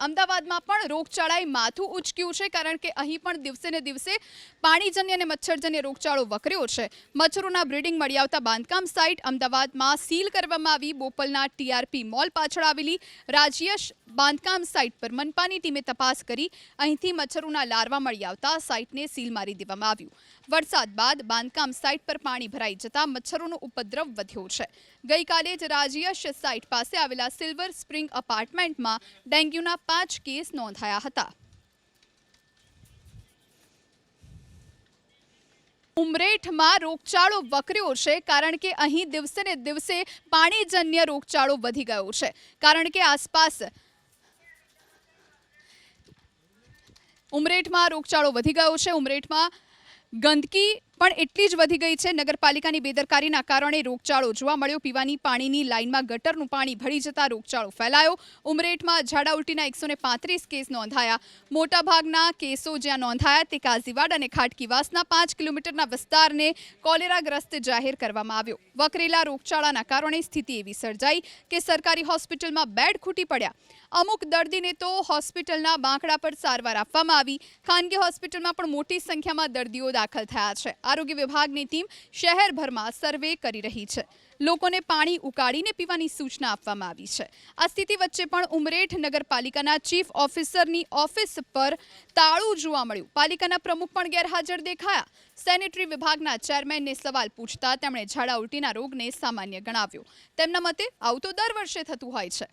અમદાવાદમાં પણ રોગચાળાએ માથું ઉંચક્યું છે કારણ કે અહીં પણ દિવસે ને દિવસે પાણીજન્ય અને મચ્છરજન્ય રોગચાળો વકર્યો છે। મચ્છરોના બ્રીડિંગ મળી આવતા બાંધકામ સાઇટ અમદાવાદમાં સીલ કરવામાં આવી। બોપલના ટીઆરપી મોલ પાછળ આવેલી રાજ્યશ બાંધકામ સાઇટ પર મનપાની ટીમે તપાસ કરી અહીંથી મચ્છરોના લાર્વા મળી આવતા સાઇટને સીલ મારી દેવામાં આવ્યું। વરસાદ બાદ બાંધકામ સાઇટ પર પાણી ભરાઈ જતા મચ્છરોનો ઉપદ્રવ વધ્યો છે। ગઈકાલે જ રાજ્યશ સાઇટ પાસે આવેલા સિલ્વર સ્પ્રિંગ અપાર્ટમેન્ટમાં ડેન્ગ્યુના 5 કેસ નોંધાયા હતા। ઉમરેઠમાં રોગચાળો વકર્યો છે કારણ કે અહીં દિવસે ને દિવસે પાણીજન્ય રોગચાળો વધી ગયો છે કારણ કે આસપાસ ઉમરેઠમાં રોગચાળો વધી ગયો છે। ઉમરેઠમાં ગંદકી પણ એટલી જ વધી ગઈ છે। નગરપાલિકાની બેદરકારીના કારણે રોગચાળો જોવા મળ્યો। પીવાની પાણીની લાઇનમાં ગટરનું પાણી ભળી જતા રોગચાળો ફેલાયો। ઉમરેઠમાં ઝાડા ઉલટીના 135 કેસ નોંધાયા। મોટાભાગના કેસો જ્યાં નોંધાયા તે કાઝીવાડ અને ખાટકીવાસના 5 કિલોમીટરના વિસ્તારને કોલેરાગ્રસ્ત જાહેર કરવામાં આવ્યો। વકરેલા રોગચાળાના કારણે સ્થિતિ એવી સર્જાઈ કે સરકારી હોસ્પિટલમાં બેડ ખૂટી પડ્યા। અમુક દર્દીને તો હોસ્પિટલના બાંકડા પર સારવાર આપવામાં આવી। ખાનગી હોસ્પિટલમાં પણ મોટી સંખ્યામાં દર્દીઓ દાખલ થયા છે। આરોગ્ય વિભાગની ટીમ શહેરભરમાં સર્વે કરી રહી છે। લોકોને પાણી ઉકાળીને પીવાની સૂચના આપવામાં આવી છે। આ સ્થિતિ વચ્ચે પણ ઉમરેઠ નગરપાલિકાના ચીફ ઓફિસરની ઓફિસ પર તાળું જોવા મળ્યું। પાલિકાના પ્રમુખ પણ ગેરહાજર દેખાયા। સેનેટરી વિભાગના ચેરમેનને સવાલ પૂછતા તેમણે ઝાડા ઉલટીના રોગને સામાન્ય ગણાવ્યો। તેમના મતે આવું તો દર વર્ષે થતું હોય છે।